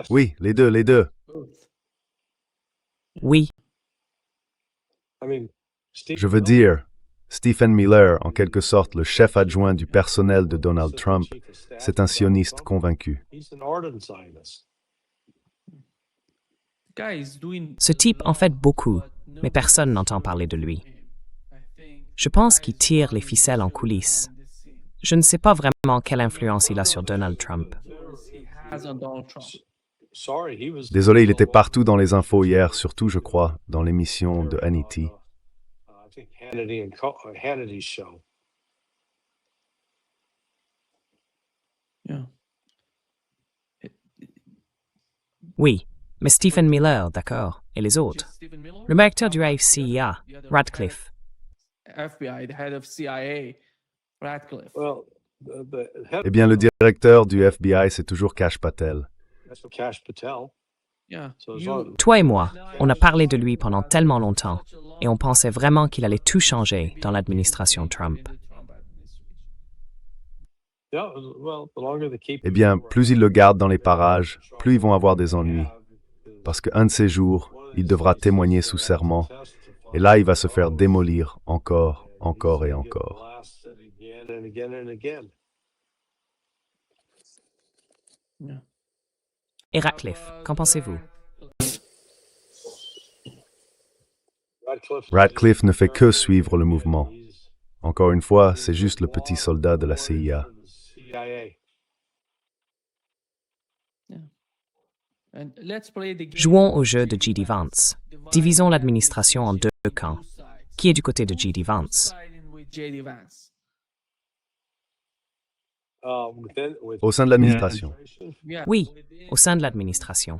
Oui, les deux. Oui, Je veux dire, Stephen Miller, en quelque sorte le chef adjoint du personnel de Donald Trump, c'est un sioniste convaincu. ce type en fait beaucoup, mais personne n'entend parler de lui. Je pense qu'il tire les ficelles en coulisses. Je ne sais pas vraiment quelle influence il a sur Donald Trump. Désolé, il était partout dans les infos hier, surtout, je crois, dans l'émission de Hannity. Oui, Mais Stephen Miller, d'accord, et les autres. Le directeur du CIA, Radcliffe. eh bien, le directeur du FBI, c'est toujours Kash Patel. Toi et moi, on a parlé de lui pendant tellement longtemps, et on pensait vraiment qu'il allait tout changer dans l'administration Trump. Eh bien, plus ils le gardent dans les parages, plus ils vont avoir des ennuis. Parce qu'un de ces jours, il devra témoigner sous serment, et là, il va se faire démolir encore et encore. Et Radcliffe, qu'en pensez-vous? Radcliffe ne fait que suivre le mouvement. Encore une fois, c'est juste le petit soldat de la CIA. Jouons au jeu de J.D. Vance. Divisons l'administration en deux camps. Qui est du côté de J.D. Vance? Au sein de l'administration. Oui, au sein de l'administration.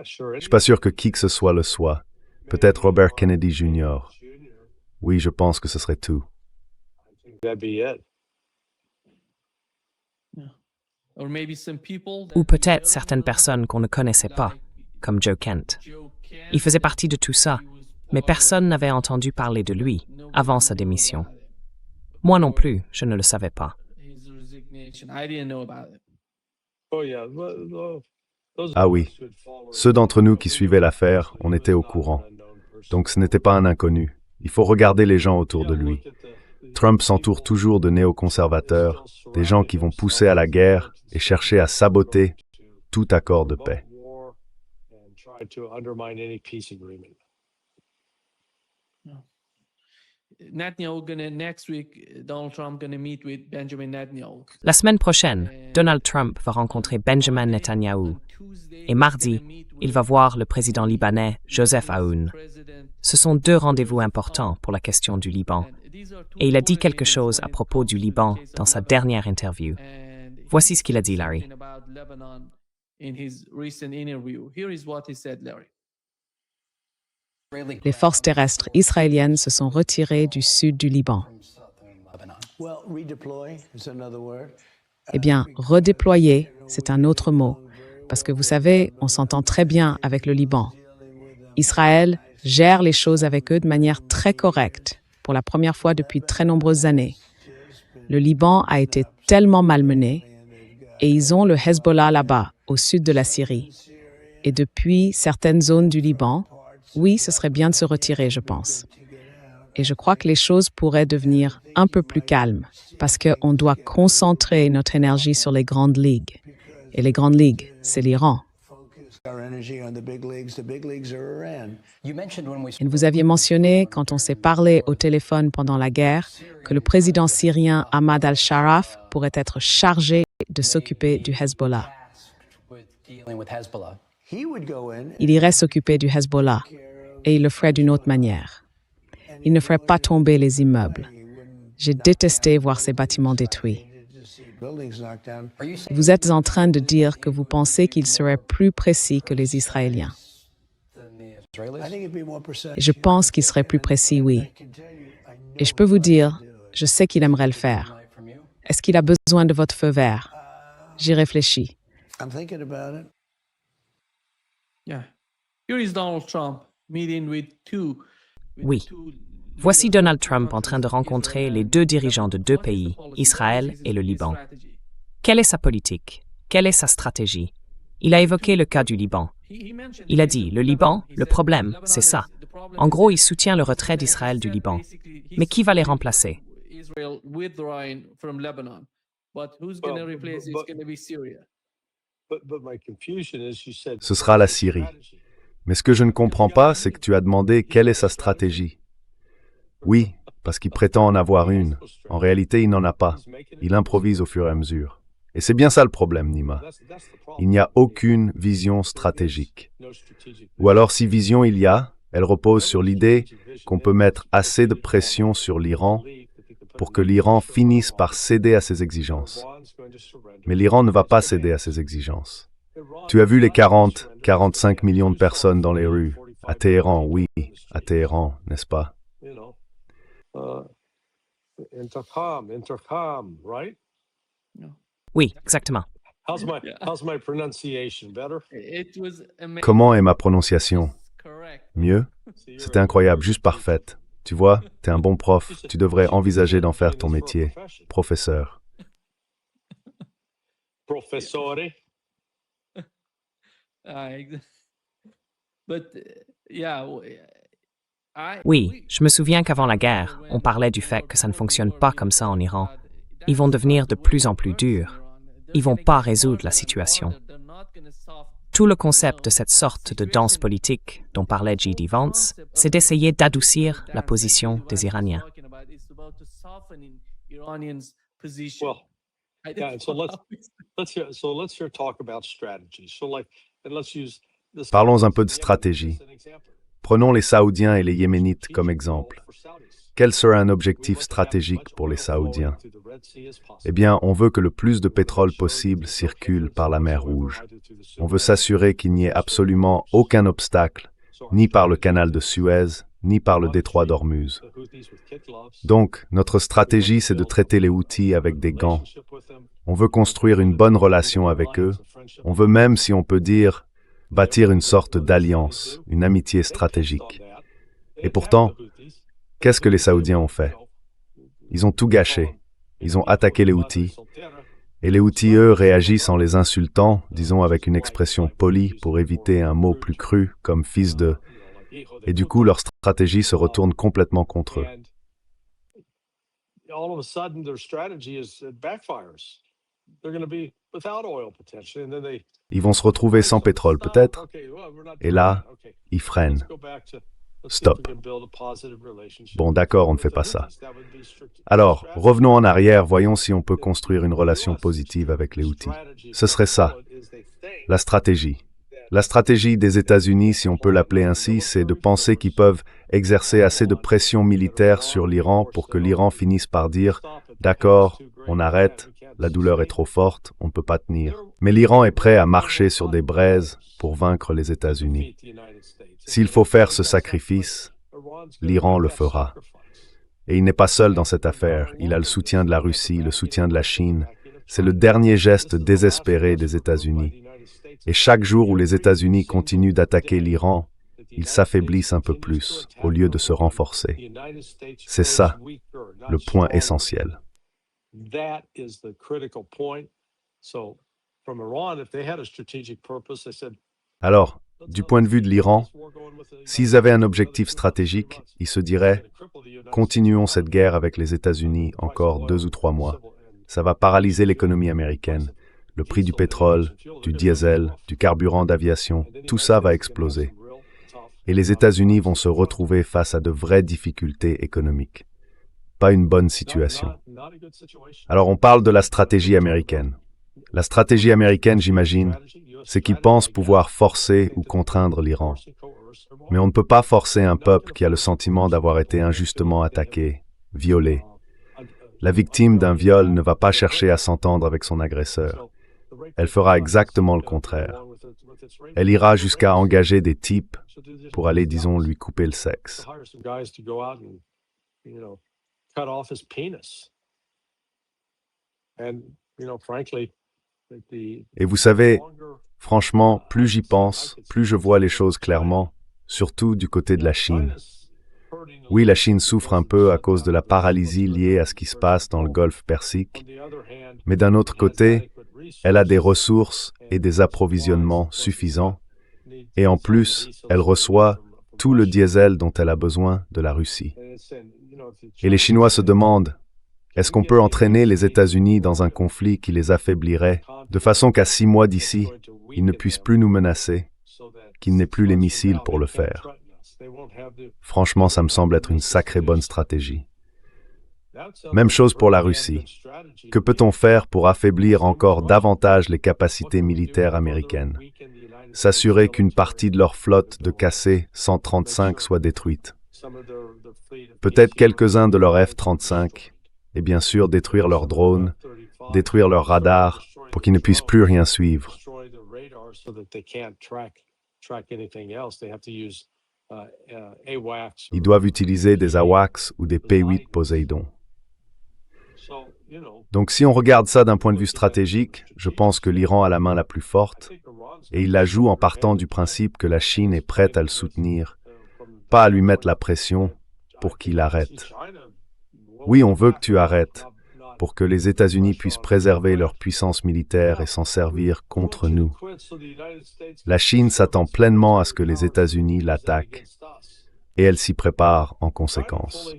Je suis pas sûr que qui que ce soit le soit. Peut-être Robert Kennedy Jr. Oui, je pense que ce serait tout. That'd be it. Ou peut-être certaines personnes qu'on ne connaissait pas, comme Joe Kent. Il faisait partie de tout ça, mais personne n'avait entendu parler de lui avant sa démission. Moi non plus, je ne le savais pas. Oh yeah. Those Ah oui, ceux d'entre nous qui suivaient l'affaire, on était au courant. Donc ce n'était pas un inconnu. Il faut regarder les gens autour de lui. Trump s'entoure toujours de néoconservateurs, des gens qui vont pousser à la guerre et chercher à saboter tout accord de paix. try to undermine any peace agreement. Next week, Donald Trump gonna meet with Benjamin Netanyahu. La semaine prochaine, Donald Trump va rencontrer Benjamin Netanyahu. Et mardi, il va voir le président libanais Joseph Aoun. Ce sont deux rendez-vous importants pour la question du Liban. Et il a dit quelque chose à propos du Liban dans sa dernière interview. Voici ce qu'il a dit, Larry. Les forces terrestres israéliennes se sont retirées du sud du Liban. Eh bien, redéployer, c'est un autre mot, parce que vous savez, on s'entend très bien avec le Liban. Israël gère les choses avec eux de manière très correcte, pour la première fois depuis très nombreuses années. Le Liban a été tellement malmené, et ils ont le Hezbollah là-bas, au sud de la Syrie. Et depuis certaines zones du Liban, oui, ce serait bien de se retirer, je pense. Et je crois que les choses pourraient devenir un peu plus calmes, parce qu'on doit concentrer notre énergie sur les grandes ligues. Et les grandes ligues, c'est l'Iran. Et vous aviez mentionné, quand on s'est parlé au téléphone pendant la guerre, que le président syrien Ahmad al-Sharaf pourrait être chargé de s'occuper du Hezbollah. Il irait s'occuper du Hezbollah, et il le ferait d'une autre manière. Il ne ferait pas tomber les immeubles. J'ai détesté voir ces bâtiments détruits. Vous êtes en train de dire que vous pensez qu'il serait plus précis que les Israéliens. Et je pense qu'il serait plus précis, oui. Et je peux vous dire, je sais qu'il aimerait le faire. Est-ce qu'il a besoin de votre feu vert? J'y réfléchis. Oui. Voici Donald Trump en train de rencontrer les deux dirigeants de deux pays, Israël et le Liban. Quelle est sa politique? Quelle est sa stratégie? Il a évoqué le cas du Liban. Il a dit, le Liban, le problème, c'est ça. En gros, il soutient le retrait d'Israël du Liban. Mais qui va les remplacer? Ce sera la Syrie. Mais ce que je ne comprends pas, c'est que tu as demandé quelle est sa stratégie. Oui, parce qu'il prétend en avoir une. En réalité, il n'en a pas. Il improvise au fur et à mesure. Et c'est bien ça le problème, Nima. Il n'y a aucune vision stratégique. Ou alors, si vision il y a, elle repose sur l'idée qu'on peut mettre assez de pression sur l'Iran pour que l'Iran finisse par céder à ses exigences. Mais l'Iran ne va pas céder à ses exigences. Tu as vu les 45 millions de personnes dans les rues. À Téhéran, oui, à Téhéran, n'est-ce pas? Intercom, right? Oui, exactement. How's my pronunciation? Better? Comment est ma prononciation? Mieux? C'était incroyable, juste parfaite. Tu vois, t'es un bon prof, tu devrais envisager d'en faire ton métier. Professeur. Professore? Oui, je me souviens qu'avant la guerre, on parlait du fait que ça ne fonctionne pas comme ça en Iran. Ils vont devenir de plus en plus durs. Ils vont pas résoudre la situation. Tout le concept de cette sorte de danse politique dont parlait J.D. Vance, c'est d'essayer d'adoucir la position des Iraniens. Yeah, so let's here talk about strategy. And let's use this. Parlons un peu de stratégie. Prenons les Saoudiens et les Yéménites comme exemple. Quel serait un objectif stratégique pour les Saoudiens? Eh bien, on veut que le plus de pétrole possible circule par la mer Rouge. On veut s'assurer qu'il n'y ait absolument aucun obstacle ni par le canal de Suez, ni par le détroit d'Ormuz. Donc, notre stratégie, c'est de traiter les Houthis avec des gants. On veut construire une bonne relation avec eux. On veut même, si on peut dire, bâtir une sorte d'alliance, une amitié stratégique. Et pourtant, qu'est-ce que les Saoudiens ont fait? Ils ont tout gâché. Ils ont attaqué les Houthis. Et les Houthis, eux, réagissent en les insultant, disons avec une expression polie pour éviter un mot plus cru, comme fils de... Et du coup, leur stratégie se retourne complètement contre eux. Ils vont se retrouver sans pétrole, peut-être. Et là, ils freinent. Stop. Bon, d'accord, on ne fait pas ça. Alors, revenons en arrière, voyons si on peut construire une relation positive avec les Houthis. Ce serait ça, la stratégie. La stratégie des États-Unis, si on peut l'appeler ainsi, c'est de penser qu'ils peuvent exercer assez de pression militaire sur l'Iran pour que l'Iran finisse par dire « D'accord, on arrête, la douleur est trop forte, on ne peut pas tenir. » Mais l'Iran est prêt à marcher sur des braises pour vaincre les États-Unis. S'il faut faire ce sacrifice, l'Iran le fera. Et il n'est pas seul dans cette affaire. Il a le soutien de la Russie, le soutien de la Chine. C'est le dernier geste désespéré des États-Unis. Et chaque jour où les États-Unis continuent d'attaquer l'Iran, ils s'affaiblissent un peu plus, au lieu de se renforcer. C'est ça, le point essentiel. Alors, du point de vue de l'Iran, s'ils avaient un objectif stratégique, ils se diraient « Continuons cette guerre avec les États-Unis encore 2 ou 3 mois. Ça va paralyser l'économie américaine. Le prix du pétrole, du diesel, du carburant d'aviation, tout ça va exploser. Et les États-Unis vont se retrouver face à de vraies difficultés économiques. Pas une bonne situation. Alors on parle de la stratégie américaine. La stratégie américaine, j'imagine, c'est qu'ils pensent pouvoir forcer ou contraindre l'Iran. Mais on ne peut pas forcer un peuple qui a le sentiment d'avoir été injustement attaqué, violé. La victime d'un viol ne va pas chercher à s'entendre avec son agresseur. Elle fera exactement le contraire. Elle ira jusqu'à engager des types pour aller, disons, lui couper le sexe. Et vous savez, franchement, plus j'y pense, plus je vois les choses clairement, surtout du côté de la Chine. Oui, la Chine souffre un peu à cause de la paralysie liée à ce qui se passe dans le Golfe Persique, mais d'un autre côté, elle a des ressources et des approvisionnements suffisants, et en plus, elle reçoit tout le diesel dont elle a besoin de la Russie. Et les Chinois se demandent, est-ce qu'on peut entraîner les États-Unis dans un conflit qui les affaiblirait, de façon qu'à 6 mois d'ici, ils ne puissent plus nous menacer, qu'ils n'aient plus les missiles pour le faire? Franchement, ça me semble être une sacrée bonne stratégie. Même chose pour la Russie. Que peut-on faire pour affaiblir encore davantage les capacités militaires américaines? S'assurer qu'une partie de leur flotte de KC-135 soit détruite. Peut-être quelques-uns de leurs F-35, et bien sûr détruire leurs drones, détruire leurs radars, pour qu'ils ne puissent plus rien suivre. Ils doivent utiliser des AWACS ou des P-8 Poseidon. Donc si on regarde ça d'un point de vue stratégique, je pense que l'Iran a la main la plus forte, et il la joue en partant du principe que la Chine est prête à le soutenir, pas à lui mettre la pression pour qu'il arrête. Oui, on veut que tu arrêtes, pour que les États-Unis puissent préserver leur puissance militaire et s'en servir contre nous. La Chine s'attend pleinement à ce que les États-Unis l'attaquent, et elle s'y prépare en conséquence.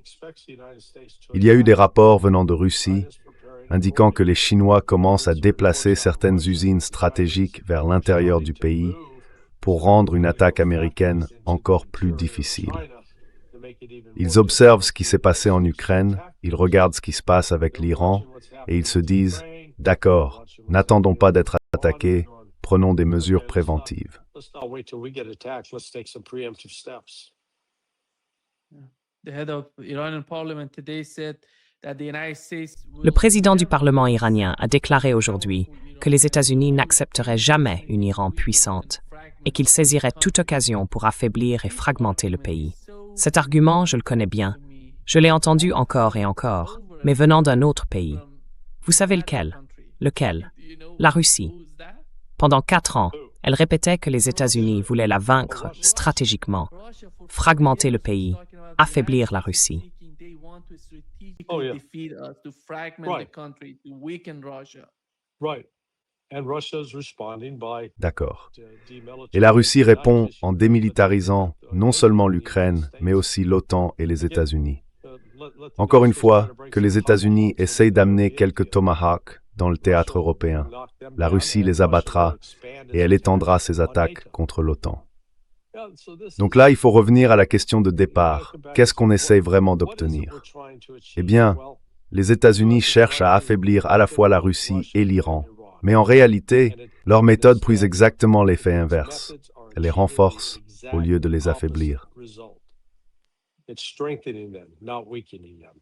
Il y a eu des rapports venant de Russie indiquant que les Chinois commencent à déplacer certaines usines stratégiques vers l'intérieur du pays pour rendre une attaque américaine encore plus difficile. Ils observent ce qui s'est passé en Ukraine, ils regardent ce qui se passe avec l'Iran, et ils se disent « D'accord, n'attendons pas d'être attaqués, prenons des mesures préventives. » Le président du Parlement iranien a déclaré aujourd'hui que les États-Unis n'accepteraient jamais une Iran puissante et qu'il saisirait toute occasion pour affaiblir et fragmenter le pays. Cet argument, je le connais bien. Je l'ai entendu encore et encore, mais venant d'un autre pays. Vous savez lequel? Lequel? La Russie. Pendant 4 ans, elle répétait que les États-Unis voulaient la vaincre stratégiquement, fragmenter le pays, affaiblir la Russie. Oh, yeah. Right. And Russia's responding by D'accord. demilitarizing Et la Russie répond en démilitarisant non seulement l'Ukraine, mais aussi l'OTAN et les États-Unis. Encore une fois, que les États-Unis essayent d'amener quelques Tomahawks dans le théâtre européen. La Russie les abattra et elle étendra ses attaques contre l'OTAN. Donc là, il faut revenir à la question de départ. Qu'est-ce qu'on essaye vraiment d'obtenir? Eh bien, les États-Unis cherchent à affaiblir à la fois la Russie et l'Iran. Mais en réalité, leur méthode produit exactement l'effet inverse. Elle les renforce au lieu de les affaiblir. It's strengthening them, not weakening them.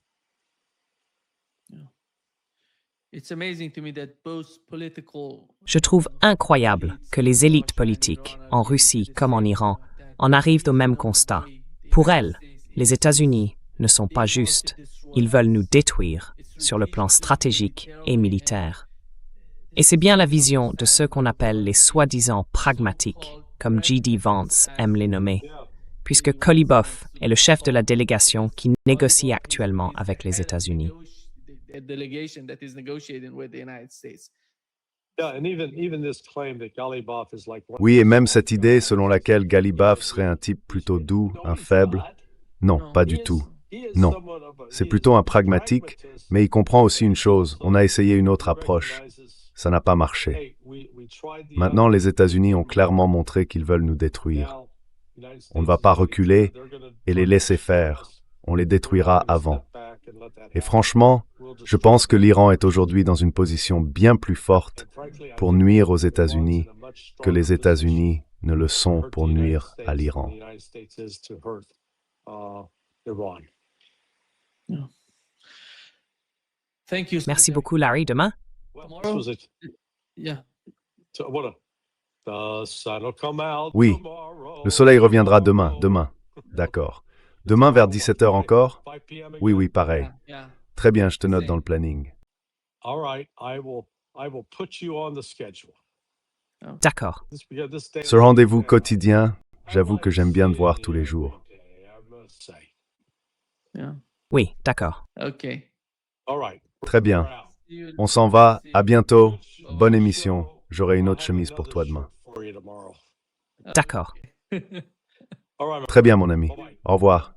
Je trouve incroyable que les élites politiques, en Russie comme en Iran, en arrivent au même constat. Pour elles, les États-Unis ne sont pas justes. Ils veulent nous détruire sur le plan stratégique et militaire. Et c'est bien la vision de ceux qu'on appelle les soi-disant pragmatiques, comme J.D. Vance aime les nommer, puisque Kolybov est le chef de la délégation qui négocie actuellement avec les États-Unis. Oui, et même cette idée selon laquelle Galibaf serait un type plutôt doux, un faible, non, pas du tout. Non, c'est plutôt un pragmatique, mais il comprend aussi une chose, on a essayé une autre approche. Ça n'a pas marché. Maintenant, les États-Unis ont clairement montré qu'ils veulent nous détruire. On ne va pas reculer et les laisser faire. On les détruira avant. Et franchement, je pense que l'Iran est aujourd'hui dans une position bien plus forte pour nuire aux États-Unis que les États-Unis ne le sont pour nuire à l'Iran. Merci beaucoup, Larry. Demain? Oui, le soleil reviendra demain. D'accord. Demain vers 17h encore? Oui, pareil. Très bien, je te note dans le planning. D'accord. Ce rendez-vous quotidien, j'avoue que j'aime bien te voir tous les jours. Oui, d'accord. Très bien. On s'en va. À bientôt. Bonne émission. J'aurai une autre chemise pour toi demain. D'accord. Très bien, mon ami. Au revoir.